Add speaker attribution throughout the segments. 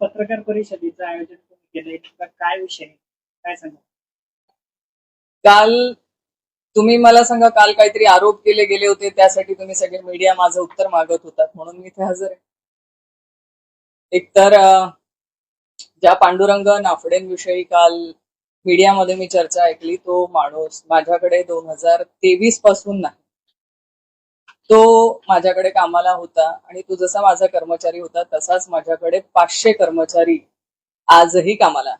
Speaker 1: पत्रकार परिषदेचं आयोजन तुम्ही केलंय, काय विषय काय सांगा?
Speaker 2: काल तुम्ही मला सांगा, काल काहीतरी आरोप केले गेले होते, त्यासाठी तुम्ही सगळे मीडिया माझं उत्तर मागत होतात, म्हणून मी इथे हजर आहे. एकतर ज्या पांडुरंग नाफडेंविषयी काल मीडियामध्ये मी चर्चा ऐकली, तो माणूस माझ्याकडे 2023 पासून नाही, तो माझ्याकडे कामाला होता आणि तो जसा माझा कर्मचारी होता तसाच माझ्याकडे 500 कर्मचारी आजही कामाला आहे.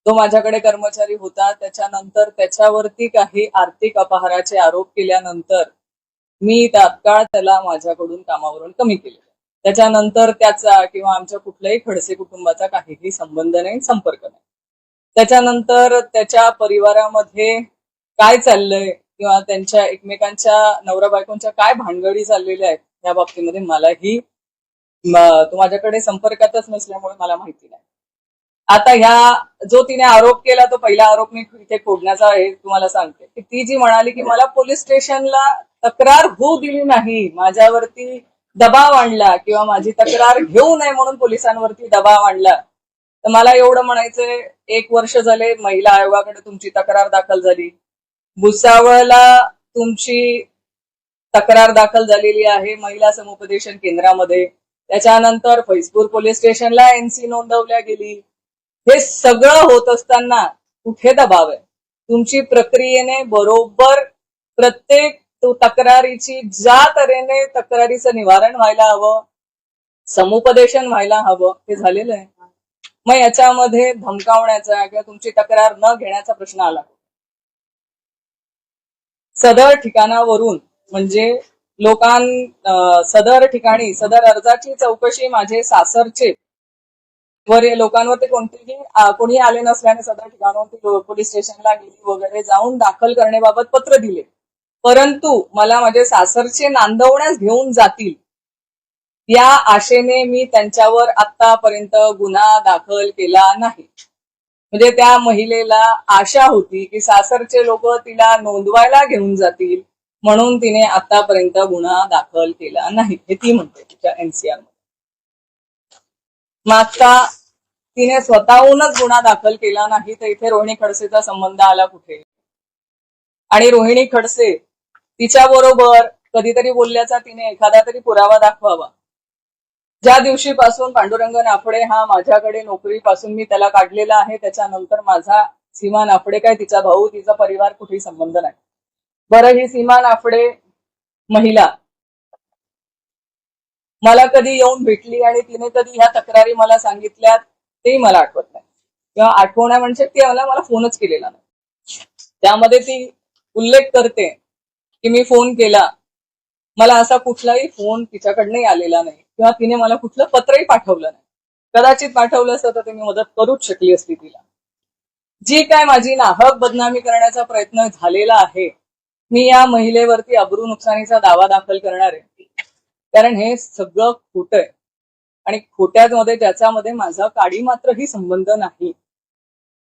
Speaker 2: तो माझ्याकडे कर्मचारी होता. त्याच्यानंतर त्याच्यावरती काही आर्थिक अपहाराचे आरोप केल्यानंतर मी तात्काळ त्याला माझ्याकडून कामावरून कमी केले. त्याच्यानंतर त्याचा किंवा आमच्या कुठल्याही खडसे कुटुंबाचा काहीही संबंध नाही, संपर्क नाही. त्याच्यानंतर त्याच्या परिवारामध्ये काय चाललंय किंवा त्यांच्या एकमेकांच्या नवरा बायकोंच्या काय भानगडी चाललेल्या आहेत या बाबतीमध्ये मलाही तो माझ्याकडे संपर्कातच नसल्यामुळे मला माहिती नाही. आता ह्या जो तिने आरोप केला, तो पहिला आरोप मी इथे फोडण्याचा आहे. तुम्हाला सांगते की ती जी म्हणाली की मला पोलीस स्टेशनला तक्रार होऊ दिली नाही, माझ्यावरती दबाव आणला किंवा माझी तक्रार घेऊ नये म्हणून पोलिसांवरती दबाव आणला, तर मला एवढं म्हणायचंय, 1 वर्ष झाले महिला आयोगाकडे तुमची तक्रार दाखल झाली, भुसावळला तुमची तक्रार दाखल झालेली आहे महिला समुपदेशन केंद्रामध्ये, त्याच्यानंतर फैजपूर पोलीस स्टेशनला एनसी नोंदवल्या गेली. हे सगळं होत असताना कुठे दबाव आहे? तुमची प्रक्रियेने बरोबर प्रत्येक तक्रारीची ज्या तऱ्हेने तक्रारीचं निवारण व्हायला हवं, समुपदेशन व्हायला हवं, ते झालेलं आहे. मग याच्यामध्ये धमकावण्याचा किंवा तुमची तक्रार न घेण्याचा प्रश्न आला. सदर ठिकाणावरून म्हणजे सदर ठिकाणी सदर अर्जाची चौकशी माझे सासरचे वर लोकांवरती कोणी आले नसल्याने सदर ठिकाणावरती पोलीस स्टेशनला गेली वगैरे जाऊन दाखल करण्याबाबत पत्र दिले, परंतु मला माझे सासरचे नांदवण्यास घेऊन जातील या आशेने मी त्यांच्यावर आतापर्यंत गुन्हा दाखल केला नाही. म्हणजे त्या महिलेला आशा होती की सासरचे लोक तिला नोंदवायला घेऊन जातील, म्हणून तिने आतापर्यंत गुन्हा दाखल केला नाही, हे ती म्हणते तिच्या एनसीआर मध्ये. मागचा तिने स्वतःहूनच गुन्हा दाखल केला नाही, तर इथे रोहिणी खडसेचा संबंध आला कुठे? आणि रोहिणी खडसे तिच्या बरोबर कधीतरी बोलल्याचा तिने एखादा तरी पुरावा दाखवावा. ज्या दिवशीपासून पांडुरंग नाफडे हा माझ्याकडे नोकरीपासून मी त्याला काढलेला आहे, त्याच्यानंतर माझा सीमा नाफडे काय तिचा भाऊ तिचा परिवार कुठेही संबंध नाही. बरं, ही सीमा नाफडे महिला मला कधी येऊन भेटली आणि तिने कधी ह्या तक्रारी मला सांगितल्या तेही मला आठवत नाही, किंवा आठवण्या म्हणजे ती मला फोनच केलेला नाही. त्यामध्ये ती उल्लेख करते की मी फोन केला, मला असा कुठलाही फोन तिच्याकडनंही आलेला नाही किंवा तिने मला कुठलं पत्रही पाठवलं नाही. कदाचित पाठवलं असतं तर ते मी मदत करूच शकली असती तिला. जी काय माझी नाहक बदनामी करण्याचा प्रयत्न झालेला आहे, मी या महिलेवरती अब्रू नुकसानीचा दावा दाखल करणार आहे, कारण हे सगळं खोटं आहे आणि खोट्यामध्ये ज्याच्यामध्ये माझा काडी मात्रही संबंध नाही,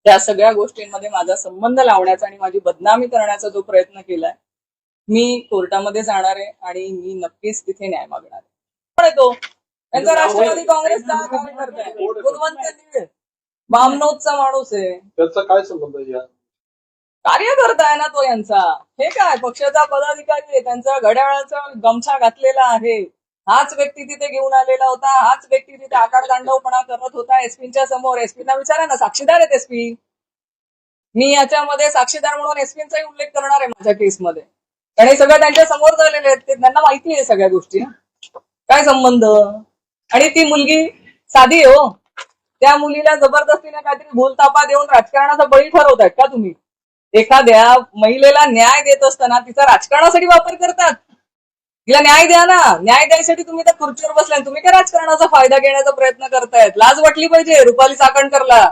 Speaker 2: त्या सगळ्या गोष्टींमध्ये माझा संबंध लावण्याचा आणि माझी बदनामी करण्याचा जो प्रयत्न केलाय, मी कोर्टामध्ये जाणार आहे आणि मी नक्कीच तिथे न्याय मागणार आहे. पण तो त्यांचा राष्ट्रवादी काँग्रेसचा कार्यकर्ता आहे, गुणवंत बामनोदचा माणूस आहे.
Speaker 3: त्याचा काय संबंध आहे?
Speaker 2: कार्यकर्ता आहे ना तो यांचा. हे काय पक्षाचा पदाधिकारी आहे, त्यांचा घड्याळाचा गमछा घातलेला आहे. हाच व्यक्ती तिथे घेऊन आलेला होता, हाच व्यक्ती तिथे आकाड तांडवपणा करत होता एसपींच्या समोर. एसपींना विचारा ना, साक्षीदार आहेत एसपी. मी याच्यामध्ये साक्षीदार म्हणून एसपींचाही उल्लेख करणार आहे माझ्या केसमध्ये, कारण हे सगळं त्यांच्या समोर झालेले आहेत, ते त्यांना माहिती आहे सगळ्या गोष्टी. काय संबंध? आणि ती मुलगी साधी आहे हो, त्या मुलीला जबरदस्तीने काहीतरी भूलतापा देऊन राजकारणाचा बळी ठरवतायत का तुम्ही? एखाद्या महिलेला न्याय देत असताना तिचा राजकारणासाठी वापर करतात. तिला न्याय द्या ना, न्याय द्यायसाठी तुम्ही त्या खुर्चीवर बसलाय, तुम्ही काय राजकारणाचा फायदा घेण्याचा प्रयत्न करतायत? लाज वाटली पाहिजे रुपाली चाकणकरला.